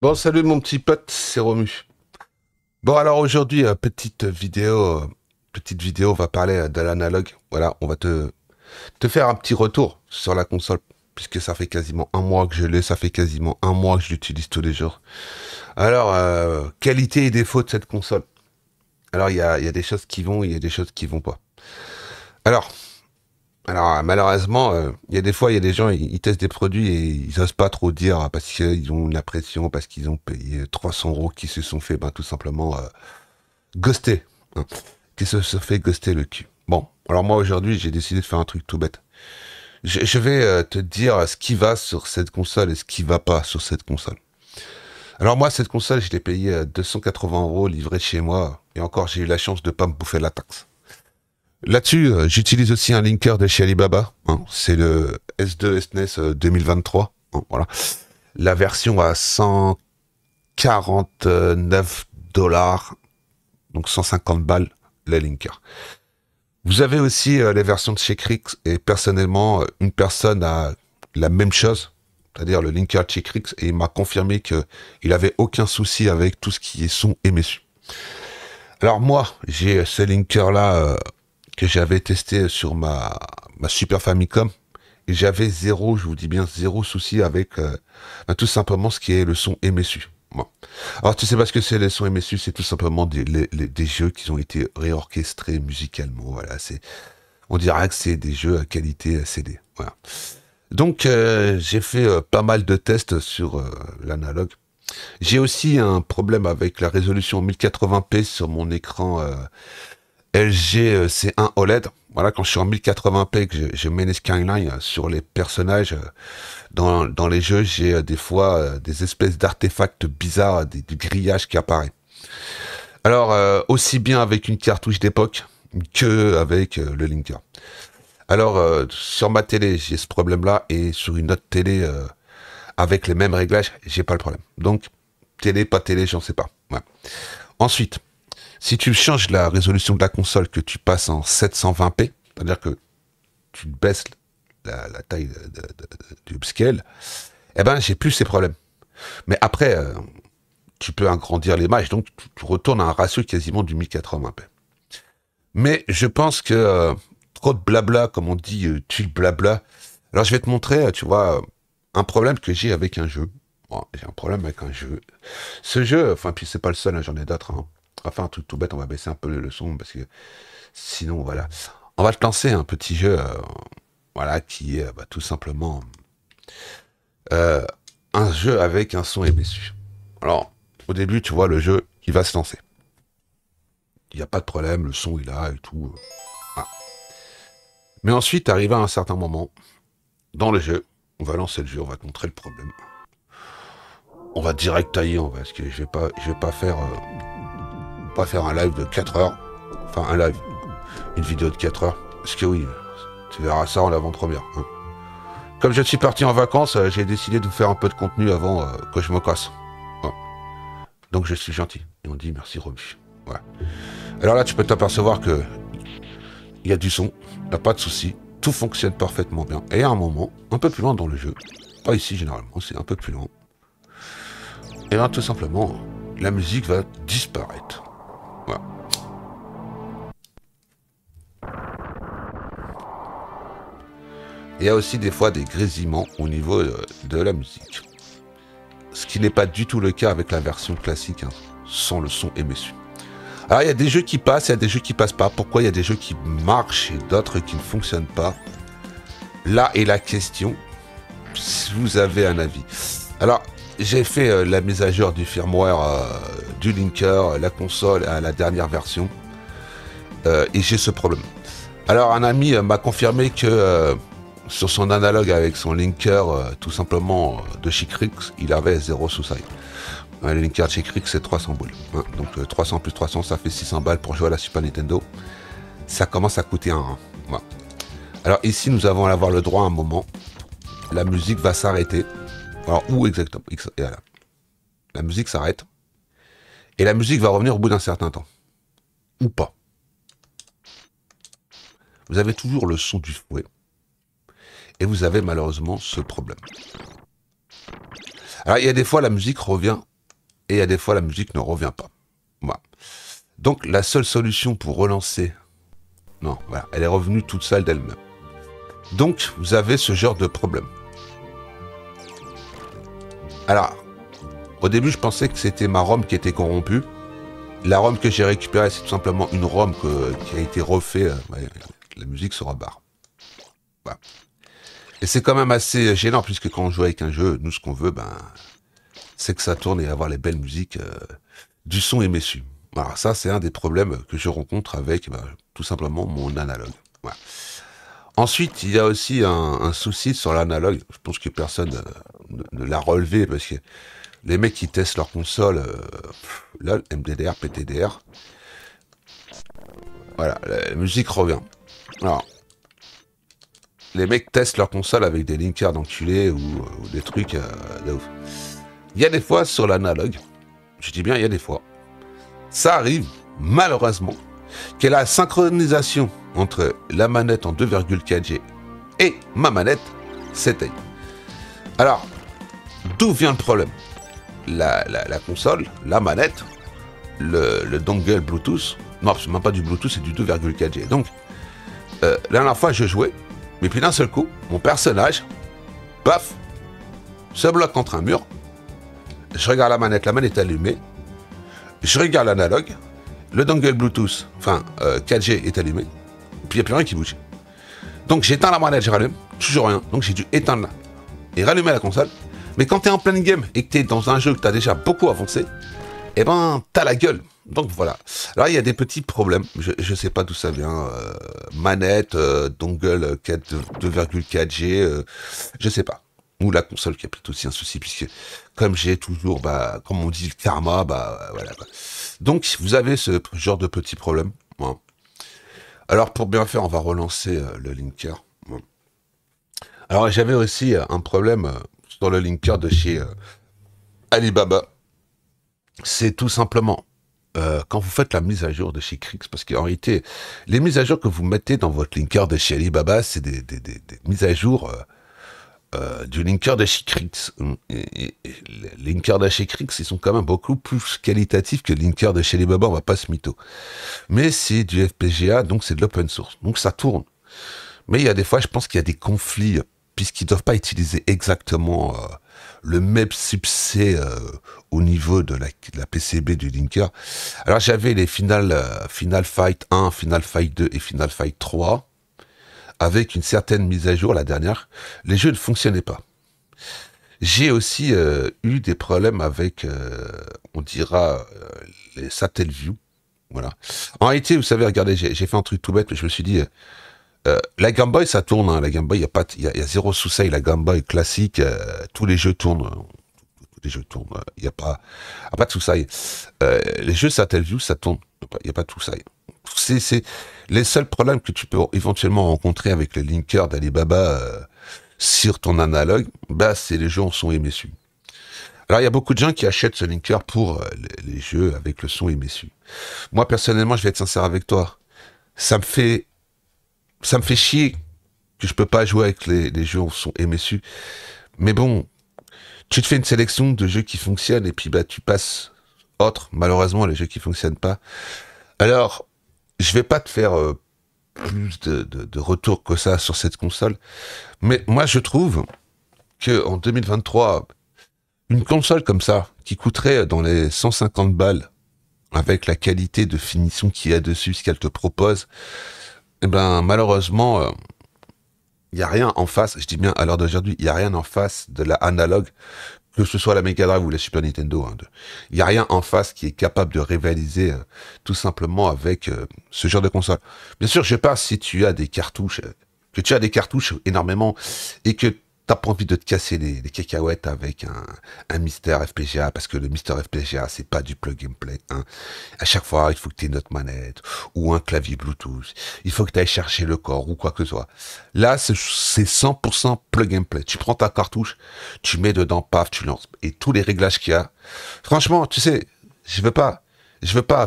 Bon, salut mon petit pote, c'est Romu. Bon, alors aujourd'hui, petite vidéo, on va parler de l'analogue. Voilà, on va te faire un petit retour sur la console, puisque ça fait quasiment un mois que je l'ai, ça fait quasiment un mois que je l'utilise tous les jours. Alors, qualité et défaut de cette console. Alors, il y a des choses qui vont, il y a des choses qui vont pas. Alors, malheureusement, il y a des fois, il y a des gens, ils testent des produits et ils osent pas trop dire parce qu'ils ont la pression, parce qu'ils ont payé 300 euros, qui se sont fait, ben, tout simplement, ghoster. Hein, qui se sont fait ghoster le cul. Bon, alors moi aujourd'hui, j'ai décidé de faire un truc tout bête. Je vais te dire ce qui va sur cette console et ce qui va pas sur cette console. Alors moi, cette console, je l'ai payée 280 euros livrée chez moi. Et encore, j'ai eu la chance de pas me bouffer la taxe. Là-dessus, j'utilise aussi un linker de chez Alibaba. Hein. C'est le S2 SNES 2023. Hein, voilà. La version à 149 dollars, donc 150 balles, le linker. Vous avez aussi les versions de chez Crix, et personnellement, une personne a la même chose, c'est-à-dire le linker de chez Crix, et il m'a confirmé qu'il avait aucun souci avec tout ce qui est son et messu. Alors moi, j'ai ce linker-là que j'avais testé sur ma Super Famicom, et j'avais zéro, je vous dis bien zéro souci avec tout simplement ce qui est le son MSU. Bon. Alors tu sais pas ce que c'est les sons MSU, c'est tout simplement des jeux qui ont été réorchestrés musicalement. Voilà, on dirait que c'est des jeux à qualité CD. Voilà. Donc j'ai fait pas mal de tests sur l'analogue. J'ai aussi un problème avec la résolution 1080p sur mon écran LG C1 OLED. Voilà, quand je suis en 1080p, que je mets les skyline sur les personnages, dans les jeux, j'ai des fois des espèces d'artefacts bizarres, du grillage qui apparaît. Alors, aussi bien avec une cartouche d'époque que avec le linker. Alors, sur ma télé, j'ai ce problème-là, et sur une autre télé avec les mêmes réglages, j'ai pas le problème. Donc, télé, pas télé, j'en sais pas. Ouais. Ensuite, si tu changes la résolution de la console, que tu passes en 720p, c'est-à-dire que tu baisses la taille du upscale, eh ben j'ai plus ces problèmes. Mais après, tu peux agrandir l'image, donc tu retournes à un ratio quasiment du 1080p. Mais je pense que trop de blabla, comme on dit, tue le blabla. Alors je vais te montrer, tu vois, un problème que j'ai avec un jeu. Bon, j'ai un problème avec un jeu. Ce jeu, enfin, puis c'est pas le seul, hein, j'en ai d'autres. Hein. On va faire un truc tout bête, on va baisser un peu le son, parce que sinon, voilà. On va te lancer un petit jeu, voilà, qui est tout simplement euh, un jeu avec un son MSU. Alors, au début, tu vois, le jeu, il va se lancer. Il n'y a pas de problème, le son est là et tout. Voilà. Mais ensuite, arrivé à un certain moment, dans le jeu, on va lancer le jeu, on va te montrer le problème. On va direct tailler, parce que je vais pas faire un live de 4 heures. Enfin, un live, une vidéo de 4 heures. Parce que oui, tu verras ça en l'avant-première. Hein. Comme je suis parti en vacances, j'ai décidé de vous faire un peu de contenu avant que je me casse. Ouais. Donc je suis gentil. Et on dit merci Romu. Ouais. Alors là, tu peux t'apercevoir que il y a du son, il n'y a pas de souci, tout fonctionne parfaitement bien. Et à un moment, un peu plus loin dans le jeu, pas ici généralement, c'est un peu plus loin, et là tout simplement, la musique va disparaître. Voilà. Il y a aussi des fois des grésillements au niveau de la musique. Ce qui n'est pas du tout le cas avec la version classique, hein, sans le son MSU. Alors il y a des jeux qui passent, il y a des jeux qui passent pas. Pourquoi il y a des jeux qui marchent et d'autres qui ne fonctionnent pas? Là est la question, si vous avez un avis. Alors, j'ai fait la mise à jour du firmware du linker, la console à la dernière version, et j'ai ce problème. Alors un ami m'a confirmé que sur son analogue avec son linker, tout simplement de chez Crix, il avait 0 souci. Le linker de chez Crix, c'est 300 boules. Hein. Donc 300 plus 300, ça fait 600 balles pour jouer à la Super Nintendo. Ça commence à coûter un rein. Voilà. Alors ici, nous allons avoir le droit à un moment. La musique va s'arrêter. Alors où exactement? Et voilà. La musique s'arrête. Et la musique va revenir au bout d'un certain temps. Ou pas. Vous avez toujours le son du fouet. Et vous avez malheureusement ce problème. Alors il y a des fois la musique revient et il y a des fois la musique ne revient pas. Voilà. Donc la seule solution pour relancer, non, voilà, elle est revenue toute seule d'elle-même. Donc vous avez ce genre de problème. Alors, au début je pensais que c'était ma ROM qui était corrompue. La ROM que j'ai récupérée, c'est tout simplement une ROM qui a été refaite. La musique se rebarre. Voilà. Et c'est quand même assez gênant, puisque quand on joue avec un jeu, nous ce qu'on veut, c'est que ça tourne et avoir les belles musiques, du son émissu. Alors ça, c'est un des problèmes que je rencontre avec tout simplement mon analogue. Voilà. Ensuite, il y a aussi un souci sur l'analogue. Je pense que personne ne l'a relevé, parce que les mecs qui testent leur console, là, MDDR, PTDR, voilà, la musique revient. Alors, les mecs testent leur console avec des linkers d'enculés ou des trucs de ouf. Il y a des fois sur l'analogue, je dis bien il y a des fois, ça arrive, malheureusement, que la synchronisation entre la manette en 2,4G et ma manette s'éteigne. Alors, d'où vient le problème? La console, la manette, le dongle Bluetooth, non, c'est même pas du Bluetooth, c'est du 2,4G. Donc, la dernière fois, je jouais, mais puis d'un seul coup, mon personnage, paf, se bloque contre un mur. Je regarde la manette est allumée. Je regarde l'analogue. Le dongle Bluetooth, 4G est allumé. Puis il n'y a plus rien qui bouge. Donc j'éteins la manette, je rallume. Toujours rien. Donc j'ai dû éteindre et rallumer la console. Mais quand tu es en pleine game et que tu es dans un jeu que tu as déjà beaucoup avancé, eh ben, t'as la gueule. Donc voilà. Alors il y a des petits problèmes. Je sais pas d'où ça vient. Manette, dongle 2,4G, je sais pas. Ou la console qui a peut-être aussi un souci, puisque comme j'ai toujours, comme on dit, le karma, voilà. Donc vous avez ce genre de petits problèmes. Voilà. Alors pour bien faire, on va relancer le linker. Voilà. Alors j'avais aussi un problème sur le linker de chez Alibaba. C'est tout simplement quand vous faites la mise à jour de chez Crix, parce qu'en réalité, les mises à jour que vous mettez dans votre linker de chez Alibaba, c'est des mises à jour du linker de chez Crix. Et les linkers de chez Crix, ils sont quand même beaucoup plus qualitatifs que les linkers de chez Alibaba, on va pas se mytho. Mais c'est du FPGA, donc c'est de l'open source. Donc ça tourne. Mais il y a des fois, je pense qu'il y a des conflits, puisqu'ils ne doivent pas utiliser exactement le même subset au niveau de la PCB du linker. Alors j'avais les Final Fight 1, Final Fight 2 et Final Fight 3, avec une certaine mise à jour, la dernière. Les jeux ne fonctionnaient pas. J'ai aussi eu des problèmes avec, on dira, les Satellaview. Voilà. En réalité, vous savez, regardez, j'ai fait un truc tout bête, mais je me suis dit... la Game Boy, ça tourne, hein. La Game Boy, il y a zéro souci. La Game Boy classique, tous les jeux tournent. Les jeux tournent. Il n'y a pas de souci. Les jeux Satellaview, ça tourne. Il n'y a pas de souci. C'est les seuls problèmes que tu peux éventuellement rencontrer avec le linker d'Alibaba sur ton analogue, c'est les jeux en son émissu. Alors, il y a beaucoup de gens qui achètent ce linker pour les jeux avec le son émissu. Moi, personnellement, je vais être sincère avec toi. Ça me fait chier que je peux pas jouer avec les jeux en son émissu. Mais bon, tu te fais une sélection de jeux qui fonctionnent et puis tu passes autre. Malheureusement, les jeux qui fonctionnent pas. Alors, je vais pas te faire plus de retours que ça sur cette console. Mais moi, je trouve que en 2023, une console comme ça, qui coûterait dans les 150 balles, avec la qualité de finition qu'il y a dessus, ce qu'elle te propose, malheureusement, il n'y a rien en face, je dis bien à l'heure d'aujourd'hui, il n'y a rien en face de la analogue, que ce soit la Mega Drive ou la Super Nintendo. Il n'y a rien en face qui est capable de rivaliser tout simplement avec ce genre de console. Bien sûr, je sais pas si tu as des cartouches, énormément, et que t'as pas envie de te casser les cacahuètes avec un Mister FPGA, parce que le Mister FPGA, c'est pas du plug and play. Hein. À chaque fois, il faut que tu aies une autre manette, ou un clavier Bluetooth. Il faut que tu ailles chercher le corps, ou quoi que ce soit. Là, c'est 100% plug and play. Tu prends ta cartouche, tu mets dedans, paf, tu lances. Et tous les réglages qu'il y a. Franchement, tu sais, je veux pas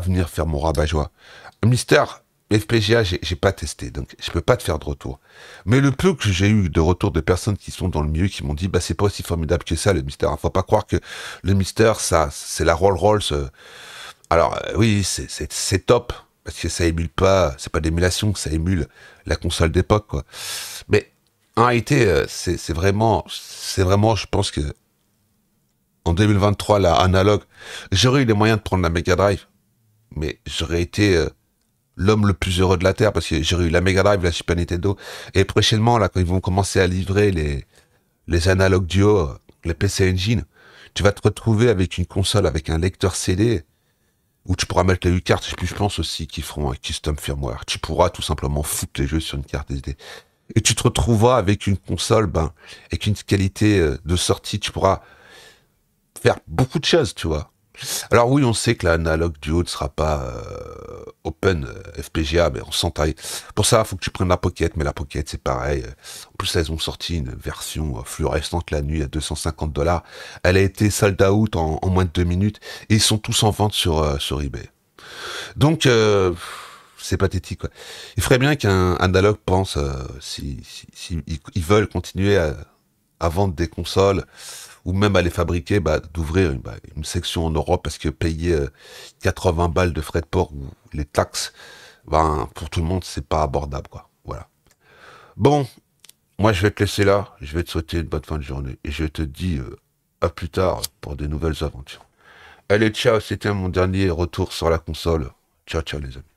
venir faire mon rabat-joie. Mister, FPGA, j'ai pas testé, donc je peux pas te faire de retour. Mais le peu que j'ai eu de retour de personnes qui sont dans le milieu, qui m'ont dit, bah c'est pas aussi formidable que ça le Mister. Faut pas croire que le Mister, ça, c'est la Rolls-Royce. Alors oui, c'est top parce que ça émule pas, c'est pas d'émulation, ça émule la console d'époque, quoi. Mais en réalité, c'est vraiment, je pense que en 2023, la analogue, j'aurais eu les moyens de prendre la Mega Drive, mais j'aurais été l'homme le plus heureux de la Terre parce que j'aurais eu la Mega Drive, la Super Nintendo, et prochainement, là, quand ils vont commencer à livrer les analogues duo, les PC Engine, tu vas te retrouver avec une console avec un lecteur CD où tu pourras mettre les cartes, et puis je pense aussi qu'ils feront un custom firmware. Tu pourras tout simplement foutre les jeux sur une carte SD. Et tu te retrouveras avec une console, ben, avec une qualité de sortie, tu pourras faire beaucoup de choses, tu vois. Alors oui, on sait que l'analogue duo ne sera pas open FPGA, mais on s'entaille. Pour ça, il faut que tu prennes la Pocket, mais la Pocket, c'est pareil. En plus, elles ont sorti une version fluorescente la nuit à 250 $. Elle a été sold out en moins de 2 minutes, et ils sont tous en vente sur eBay. Donc, c'est pathétique, quoi. Il faudrait bien qu'un analogue pense, si ils veulent continuer à vendre des consoles, ou même à les fabriquer, bah, d'ouvrir une section en Europe, parce que payer 80 balles de frais de port ou les taxes, ben, pour tout le monde, c'est pas abordable, quoi. Voilà. Bon, moi, je vais te laisser là. Je vais te souhaiter une bonne fin de journée. Et je te dis à plus tard pour de nouvelles aventures. Allez, ciao, c'était mon dernier retour sur la console. Ciao, ciao, les amis.